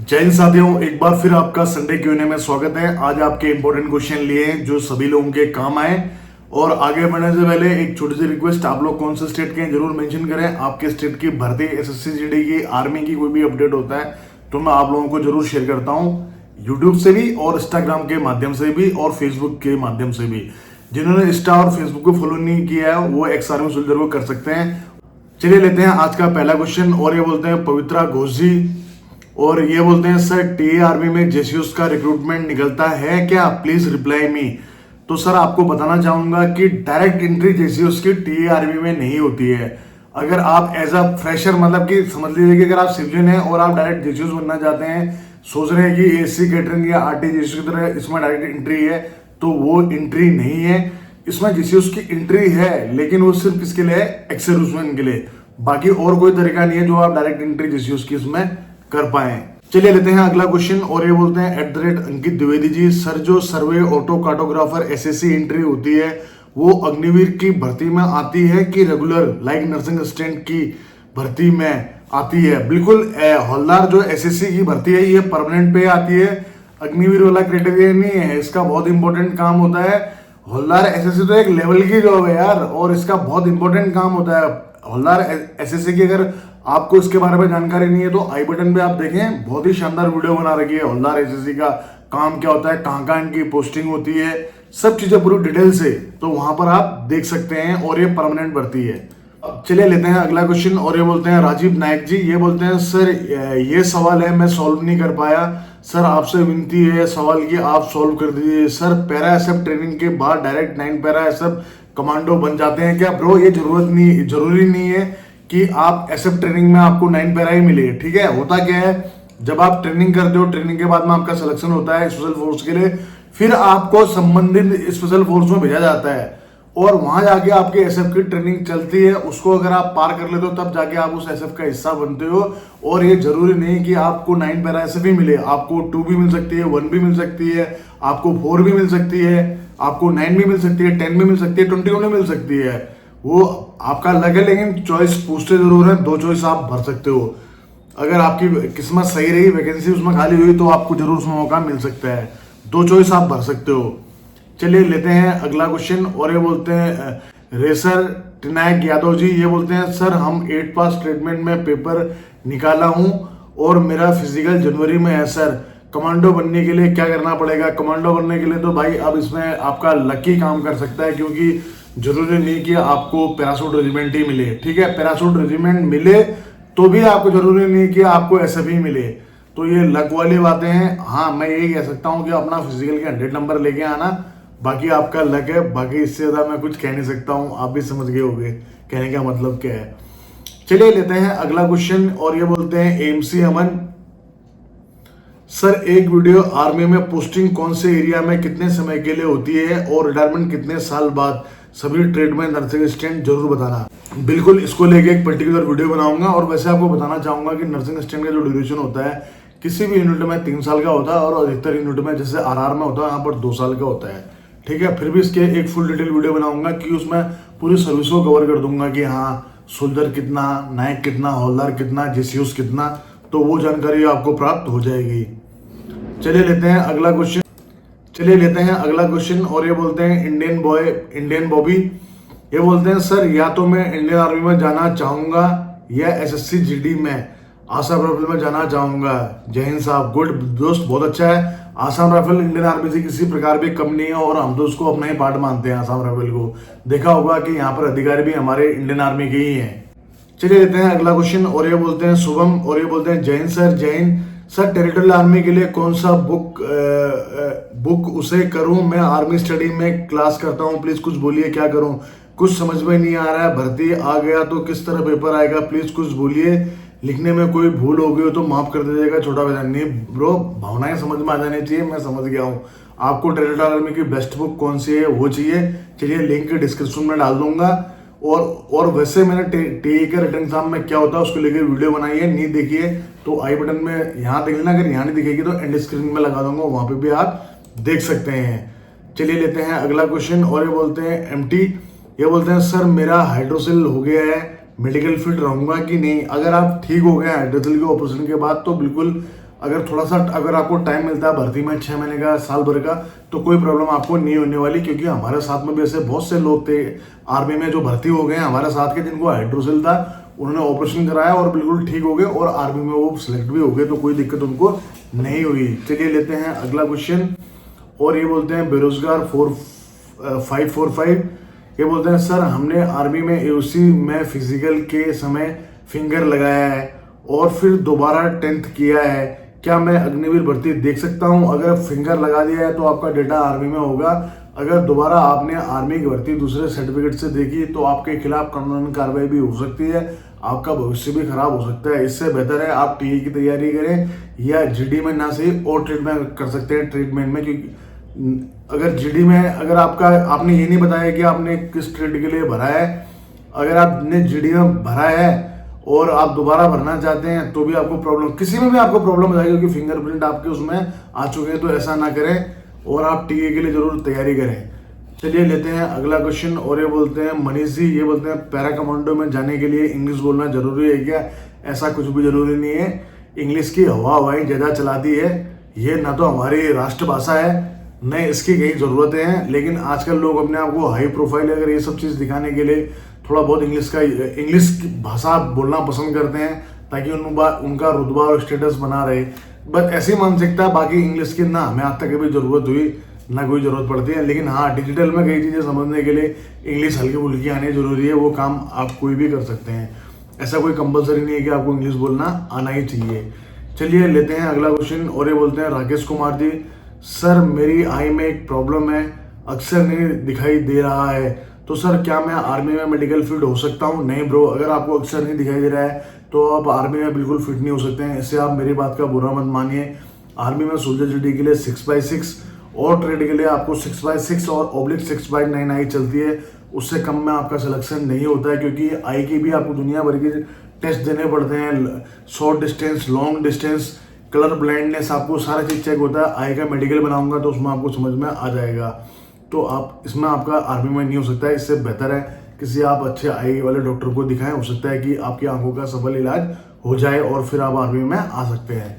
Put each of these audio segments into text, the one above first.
जय हिंद साथियों, एक बार फिर आपका संडे क्यूएनए में स्वागत है। आज आपके इंपॉर्टेंट क्वेश्चन लिए हैं जो सभी लोगों के काम आए। और आगे बढ़ने से पहले एक छोटी सी रिक्वेस्ट, आप लोग कौन से स्टेट के हैं जरूर मेंशन करें। आपके स्टेट की भर्ती, एसएससी जीडी की, आर्मी की कोई भी अपडेट होता है तो मैं आप लोगों को जरूर शेयर करता हूँ, यूट्यूब से भी और इंस्टाग्राम के माध्यम से भी और फेसबुक के माध्यम से भी। जिन्होंने इंस्टा और फेसबुक को फॉलो नहीं किया है वो एक्स आर्मी सोल्जर को कर सकते हैं। चलिए लेते हैं आज का पहला क्वेश्चन। और ये बोलते हैं पवित्रा घोष जी, और ये बोलते हैं सर टीए आर्मी में जेसीयूस का रिक्रूटमेंट निकलता है क्या, प्लीज रिप्लाई मी। तो सर आपको बताना चाहूंगा कि डायरेक्ट एंट्री जेसीयूस की टीए आर्मी में नहीं होती है। अगर आप एज अ फ्रेशर, मतलब कि समझ लीजिए कि अगर आप सिविलियन हैं और आप डायरेक्ट जेसीयूस बनना चाहते हैं, सोच रहे हैं कि एसी कैटरिंग या आरटी जेसीयूस की तरह इसमें डायरेक्ट एंट्री है, तो वो एंट्री नहीं है। इसमें जेसीयूस की एंट्री है लेकिन वो सिर्फ किसके लिए है, एक्स-सर्विसमैन के लिए। बाकी और कोई तरीका नहीं है जो आप डायरेक्ट एंट्री जेसीयूस की इसमें कर पाए। चलिए लेते हैं अगला क्वेश्चन। और ये बोलते हैं @अंकित द्विवेदी जी, सर जो सर्वे ऑटो कार्टोग्राफर एसएससी एंट्री होती है वो अग्निवीर की भर्ती में आती है कि रेगुलर लाइक नर्सिंग असिस्टेंट की भर्ती में आती है। बिल्कुल, हवलदार जो एसएससी की भर्ती है ये परमानेंट पे आती है, अग्निवीर वाला क्राइटेरिया नहीं है। इसका बहुत इंपॉर्टेंट काम होता है। हवलदार एसएससी तो एक लेवल की जॉब है यार, और इसका बहुत इंपॉर्टेंट काम होता है हवलदार एसएससी की। अगर आपको इसके बारे में जानकारी नहीं है तो आई बटन पे आप देखें, बहुत ही शानदार वीडियो बना रखी है हवलदार एसएससी का काम क्या होता है, कहाँ कहाँ इनकी पोस्टिंग होती है, सब चीजें पूरी डिटेल से, तो वहां पर आप देख सकते हैं। और ये परमानेंट भर्ती है। अब चलिए लेते हैं अगला क्वेश्चन। और ये बोलते हैं राजीव नायक जी, ये बोलते हैं सर ये सवाल है मैं सॉल्व नहीं कर पाया, सर आपसे विनती है सवाल की आप सॉल्व कर दीजिए। सर पैरा एसएफ ट्रेनिंग के बाद डायरेक्ट 9 पैरा एसएफ कमांडो बन जाते हैं क्या? ब्रो ये जरूरी नहीं है कि आप एसएफ ट्रेनिंग में आपको 9 पैरा ही मिले। ठीक है, होता क्या है, जब आप ट्रेनिंग करते हो, ट्रेनिंग के बाद में आपका सिलेक्शन होता है स्पेशल फोर्स के लिए, फिर आपको संबंधित स्पेशल फोर्स में भेजा जाता है और वहां जाके आपकी एसएफ की ट्रेनिंग चलती है। उसको अगर आप पार कर लेते हो तब जाके आप उस एसएफ का हिस्सा बनते हो। और ये जरूरी नहीं कि आपको 9 पैरा एसएफ ही मिले, आपको 2 भी मिल सकती है, 1 भी मिल सकती है, आपको 4 भी मिल सकती है, आपको 9 भी मिल सकती है, 10 भी मिल सकती है, 21 भी मिल सकती है। वो आपका अलग है, लेकिन चॉइस पूछते जरूर है। 2 चॉइस आप भर सकते हो। अगर आपकी किस्मत सही रही, वैकेंसी उसमें खाली हुई, तो आपको जरूर उसमें मौका मिल सकता है। 2 चॉइस आप भर सकते हो। चलिए लेते हैं अगला क्वेश्चन। और ये बोलते हैं रेसर टिनायक यादव जी, ये बोलते हैं सर हम 8 पास स्टेटमेंट में पेपर निकाला हूं और मेरा फिजिकल जनवरी में है सर, कमांडो बनने के लिए क्या करना पड़ेगा? कमांडो बनने के लिए तो भाई अब इसमें आपका लकी काम कर सकता है, क्योंकि जरूरी नहीं कि आपको पैरासूट रेजिमेंट ही मिले। ठीक है, पैरासूट रेजिमेंट मिले तो भी आपको जरूरी नहीं कि आपको एसएफ ही मिले, तो ये लक वाली बातें हैं। हाँ, मैं यही कह सकता हूँ कि अपना फिजिकल के 100 नंबर लेके आना, बाकी आपका लक है। बाकी इससे ज्यादा मैं कुछ कह नहीं सकता हूँ, आप भी समझ गए होंगे कहने का मतलब क्या है। चलिए लेते हैं अगला क्वेश्चन। और ये बोलते हैं एमसी अमन, सर एक वीडियो आर्मी में पोस्टिंग कौन से एरिया में कितने समय के लिए होती है और रिटायरमेंट कितने साल बाद, सभी ट्रेड में नर्सिंग असिस्टेंट जरूर बताना। बिल्कुल, इसको लेके एक पर्टिकुलर वीडियो बनाऊंगा। और वैसे आपको बताना चाहूंगा कि नर्सिंग असिस्टेंट का जो ड्यूरेशन होता है किसी भी यूनिट में 3 साल का होता है, और अधिकतर यूनिट में जैसे आरआर में होता है यहाँ पर 2 साल का होता है। ठीक है, फिर भी इसके एक फुल डिटेल वीडियो बनाऊंगा कि उसमें पूरी सर्विस को कवर कर दूंगा कि हाँ सोल्जर कितना, नायक कितना, हवलदार कितना, जेसीयूस कितना, तो वो जानकारी आपको प्राप्त हो जाएगी। चलिए लेते हैं अगला क्वेश्चन। और ये बोलते हैं इंडियन बॉबी, ये बोलते हैं सर या तो मैं इंडियन आर्मी में जाना चाहूंगा या एसएससी जीडी में आसाम राइफल में जाना चाहूंगा। जय हिंद साहब, गुड दोस्त, बहुत अच्छा है। आसाम राइफल इंडियन आर्मी से किसी प्रकार भी कम नहीं है और हम तो उसको अपना ही पार्ट मानते हैं आसाम राइफल को। देखा होगा कि यहाँ पर अधिकारी भी हमारे इंडियन आर्मी के ही हैं। चलिए लेते हैं अगला क्वेश्चन। और ये बोलते हैं शुभम, और ये बोलते हैं जय हिंद सर, जय हिंद सर, टेरिटोरियल आर्मी के लिए कौन सा बुक उसे करूं? मैं आर्मी स्टडी में क्लास करता हूं, प्लीज कुछ बोलिए क्या करूं, कुछ समझ में नहीं आ रहा है। भर्ती आ गया तो किस तरह पेपर आएगा, प्लीज कुछ बोलिए। लिखने में कोई भूल हो गई हो तो माफ कर दीजिएगा, छोटा बयान नहीं ब्रो, भावनाएं समझ में आ जानी चाहिए। मैं समझ गया हूँ। आपको टेरिटोरियल आर्मी की बेस्ट बुक कौन सी है वो चाहिए, चलिए लिंक डिस्क्रिप्शन में डाल दूंगा। और वैसे मैंने टीए के रिटर्न एग्जाम में क्या होता है उसको लेकर वीडियो बनाई है, नहीं देखिए तो आई बटन में यहाँ देख लेना, अगर यहाँ नहीं दिखेगी तो एंड स्क्रीन में लगा दूंगा, वहां पे भी आप देख सकते हैं। चलिए लेते हैं अगला क्वेश्चन। और ये बोलते हैं एमटी, ये बोलते हैं सर मेरा हाइड्रोसिल हो गया है, मेडिकल फिट रहूंगा कि नहीं? अगर आप ठीक हो गए हाइड्रोसिल के ऑपरेशन के बाद तो बिल्कुल अगर थोड़ा सा अगर आपको टाइम मिलता है भर्ती में 6 महीने का, साल भर का, तो कोई प्रॉब्लम आपको नहीं होने वाली, क्योंकि हमारे साथ में भी ऐसे बहुत से लोग थे आर्मी में जो भर्ती हो गए हमारे साथ के, जिनको हाइड्रोसिल था, उन्होंने ऑपरेशन कराया और बिल्कुल ठीक हो गए और आर्मी में वो सिलेक्ट भी हो गए, तो कोई दिक्कत उनको नहीं हुई। चलिए लेते हैं अगला क्वेश्चन, और ये बोलते हैं बेरोजगार 545, ये बोलते हैं सर हमने आर्मी में एओसी में फिजिकल के समय फिंगर लगाया है और फिर दोबारा 10th किया है, क्या मैं अग्निवीर भर्ती देख सकता हूं? अगर फिंगर लगा दिया है तो आपका डेटा आर्मी में होगा, अगर दोबारा आपने आर्मी की भर्ती दूसरे सर्टिफिकेट से देखी तो आपके खिलाफ कानूनी कार्रवाई भी हो सकती है, आपका भविष्य भी खराब हो सकता है। इससे बेहतर है आप टीए की तैयारी करें या जीडी में ना सही और ट्रीटमेंट कर सकते हैं ट्रीटमेंट में, क्योंकि अगर जीडी में अगर आपने ये नहीं बताया कि आपने किस ट्रेड के लिए भरा है, अगर आपने जीडी में भरा है और आप दोबारा भरना चाहते हैं तो भी आपको प्रॉब्लम, किसी में भी आपको प्रॉब्लम हो जाएगी, क्योंकि फिंगरप्रिंट आपके उसमें आ चुके हैं। तो ऐसा ना करें और आप टीए के लिए जरूर तैयारी करें। चलिए लेते हैं अगला क्वेश्चन, और ये बोलते हैं मनीष जी, ये बोलते हैं पैरा कमांडो में जाने के लिए इंग्लिश बोलना जरूरी है क्या? ऐसा कुछ भी जरूरी नहीं है, इंग्लिश की हवाएं ज़्यादा चलाती है, ये ना तो हमारी राष्ट्रभाषा है न इसकी कई ज़रूरतें हैं, लेकिन आजकल लोग अपने आप को हाई प्रोफाइल अगर ये सब चीज़ दिखाने के लिए थोड़ा बहुत इंग्लिश की भाषा बोलना पसंद करते हैं, ताकि उनका रुतबा और स्टेटस बना रहे। बस ऐसी मानसिकता, बाकी इंग्लिश की ना हमें आज तक कभी ज़रूरत हुई ना कोई ज़रूरत पड़ती है, लेकिन हाँ डिजिटल में कई चीज़ें समझने के लिए इंग्लिश हल्की फुल्की आनी जरूरी है, वो काम आप कोई भी कर सकते हैं, ऐसा कोई कंपलसरी नहीं है कि आपको इंग्लिश बोलना आना ही चाहिए। चलिए लेते हैं अगला क्वेश्चन, और ये बोलते हैं राकेश कुमार जी, सर मेरी आई में एक प्रॉब्लम है, अक्सर नहीं दिखाई दे रहा है, तो सर क्या मैं आर्मी में मेडिकल फील्ड हो सकता हूँ? नहीं ब्रो, अगर आपको अक्सर नहीं दिखाई दे रहा है तो आप आर्मी में बिल्कुल फिट नहीं हो सकते हैं, इससे आप मेरी बात का बुरा मत मानिए। आर्मी में सोल्जर ड्यूटी के लिए 6x6 और ट्रेड के लिए आपको 6x6 और /6x9 आई चलती है, उससे कम में आपका सिलेक्शन नहीं होता है, क्योंकि आई की भी आपको दुनिया भर के टेस्ट देने पड़ते हैं, short distance, long distance, colour blindness, आपको सारा चीज़ चेक होता है। आई का मेडिकल बनाऊंगा तो उसमें आपको समझ में आ जाएगा, तो आप इसमें आपका आर्मी में नहीं हो सकता है। इससे बेहतर है किसी आप अच्छे आई वाले डॉक्टर को दिखाएं, हो सकता है कि आपकी आंखों का सफल इलाज हो जाए और फिर आप आर्मी में आ सकते हैं।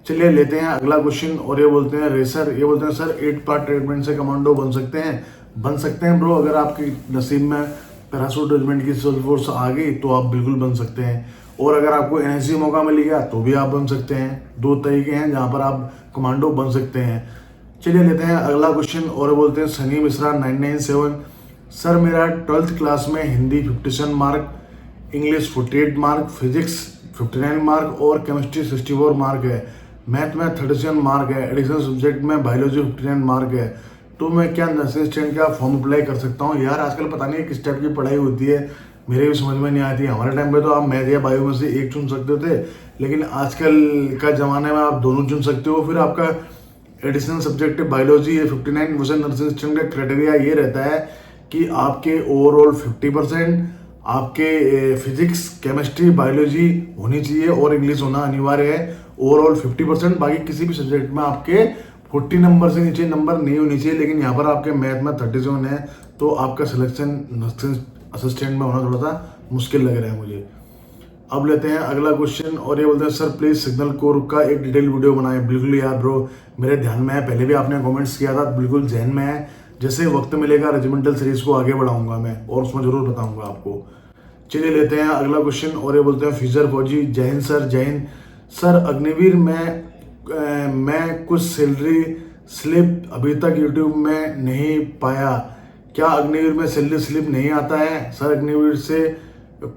चलिए लेते हैं अगला क्वेश्चन, और ये बोलते हैं रेसर, ये बोलते हैं सर 8 पार्ट ट्रीटमेंट से कमांडो बन सकते हैं? बन सकते हैं ब्रो, अगर आपकी नसीब में पैरासूट रेजिमेंट की सिविल फोर्स आ गई तो आप बिल्कुल बन सकते हैं, और अगर आपको एनएसजी मौका मिल गया तो भी आप बन सकते हैं। 2 तरीके हैं जहाँ पर आप कमांडो बन सकते हैं। चलिए लेते हैं अगला क्वेश्चन, और बोलते हैं सनी मिश्रा 997, सर मेरा 12th क्लास में Hindi 57 mark, English 48 mark, physics 59 mark और केमिस्ट्री 64 मार्क है, मैथ में 37 मार्क है, एडिशनल सब्जेक्ट में बायोलॉजी 59 मार्क है, तो मैं क्या नर्सिंग स्टूडेंट का फॉर्म अप्लाई कर सकता हूँ? यार आजकल पता नहीं किस टाइप की पढ़ाई होती है, मेरे भी समझ में नहीं आती। हमारे टाइम पे तो आप मैथ या बायो में से एक चुन सकते थे, लेकिन आजकल का ज़माने में आप दोनों चुन सकते हो। फिर आपका एडिशनल सब्जेक्ट बायोलॉजी है 59, वैसे नर्सिंग स्टूडेंट का क्राइटेरिया ये रहता है कि आपके ओवरऑल 50% आपके फिजिक्स, केमिस्ट्री, बायोलॉजी होनी चाहिए और इंग्लिश होना अनिवार्य है, ओवरऑल 50%। बाकी किसी भी सब्जेक्ट में आपके 40 नंबर से नीचे नंबर नहीं होनी चाहिए, लेकिन यहाँ पर आपके मैथ में 37 है, तो आपका सिलेक्शन नर्सिंग असिस्टेंट में होना थोड़ा सा मुश्किल लग रहा है मुझे। अब लेते हैं अगला क्वेश्चन, और ये बोलते हैं सर प्लीज़ सिग्नल कोर का एक डिटेल वीडियो बनाएं। बिल्कुल यार ब्रो, मेरे ध्यान में है, पहले भी आपने कमेंट्स किया था, बिल्कुल जहन में है, जैसे वक्त मिलेगा रेजिमेंटल सीरीज को आगे बढ़ाऊंगा मैं और उसमें जरूर बताऊंगा आपको। चलिए लेते हैं अगला क्वेश्चन, और ये बोलते हैं फ्यूचर फौजी, जय हिंद सर, जय हिंद सर। अग्निवीर में मैं कुछ सैलरी स्लिप अभी तक यूट्यूब में नहीं पाया, क्या अग्निवीर में सैलरी स्लिप नहीं आता है? सर अग्निवीर से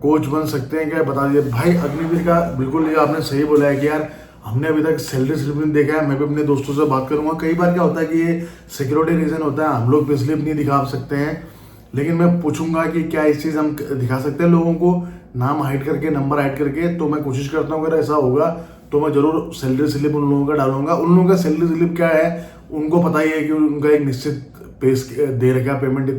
कोच बन सकते हैं क्या, बता दीजिए भाई। अग्निवीर का बिल्कुल ये आपने सही बोला है कि यार हमने अभी तक सैलरी स्लिप नहीं देखा है, मैं भी अपने दोस्तों से बात करूंगा। कई बार क्या होता है कि ये सिक्योरिटी रीजन होता है, हम लोग पे स्लिप नहीं दिखा सकते हैं, लेकिन मैं पूछूंगा कि क्या इस चीज़ हम दिखा सकते हैं लोगों को, नाम हाइड करके, नंबर हाइड करके। तो मैं कोशिश करता हूँ अगर ऐसा होगा तो मैं जरूर सैलरी स्लिप उन लोगों का डालूंगा। उन लोगों का सैलरी स्लिप क्या है उनको पता ही है कि उनका एक निश्चित पेस दे रखा पेमेंट,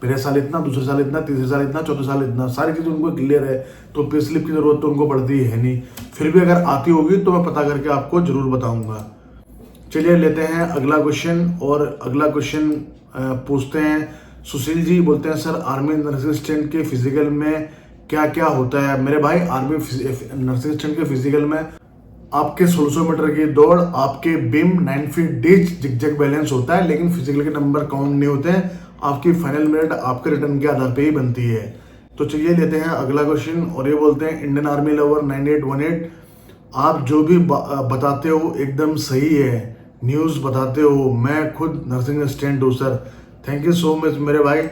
पहले साल इतना, दूसरे साल इतना, तीसरे साल इतना, चौथे साल इतना, सारी चीज़ उनको क्लियर है, तो पे स्लिप की जरूरत तो उनको पड़ती है नहीं। फिर भी अगर आती होगी तो मैं पता करके आपको जरूर बताऊंगा। चलिए लेते हैं अगला क्वेश्चन, और अगला क्वेश्चन पूछते हैं सुशील जी, बोलते हैं सर आर्मी नर्सिंग स्टूडेंट के फिजिकल में क्या क्या होता है? मेरे भाई आर्मी नर्सिंग स्टूडेंट के फिजिकल में आपके 1600 मीटर की दौड़, आपके बिम 9 फीट डिच जिग बैलेंस होता है, लेकिन फिजिकल के नंबर काउंट नहीं होते हैं। आपकी फाइनल मेरिट आपके रिटर्न के आधार पे ही बनती है। तो चलिए लेते हैं अगला क्वेश्चन, और ये बोलते हैं इंडियन आर्मी लवर 9818, आप जो भी बताते हो एकदम सही है, न्यूज़ बताते हो, मैं खुद नर्सिंग असिस्टेंट हूँ sir. Thank you so much मेरे भाई,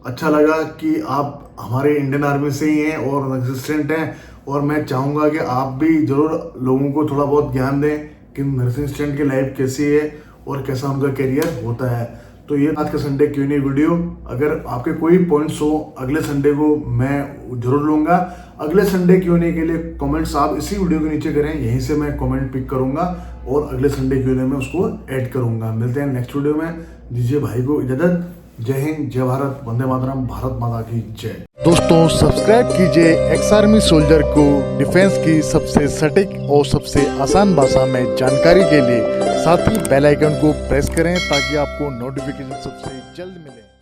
अच्छा लगा कि आप हमारे इंडियन आर्मी से ही हैं और नर्सिंग असिस्टेंट हैं, और मैं चाहूँगा कि आप भी ज़रूर लोगों को थोड़ा बहुत ज्ञान दें कि नर्सिंग असिस्टेंट की लाइफ कैसी है और कैसा उनका करियर होता है। तो ये आज का संडे Q&A वीडियो, अगर आपके कोई पॉइंट्स हो अगले संडे को मैं जरूर लूँगा। अगले संडे Q&A के लिए कमेंट्स आप इसी वीडियो के नीचे करें, यहीं से मैं कमेंट पिक करूँगा और अगले संडे Q&A में उसको ऐड करूँगा। मिलते हैं नेक्स्ट वीडियो में, दीजिए भाई को इजाज़त। जय हिंद, जय भारत, वंदे मातरम, भारत माता की जय। दोस्तों सब्सक्राइब कीजिए एक्स आर्मी सोल्जर को डिफेंस की सबसे सटीक और सबसे आसान भाषा में जानकारी के लिए, साथ ही बेल आइकन को प्रेस करें ताकि आपको नोटिफिकेशन सबसे जल्द मिले।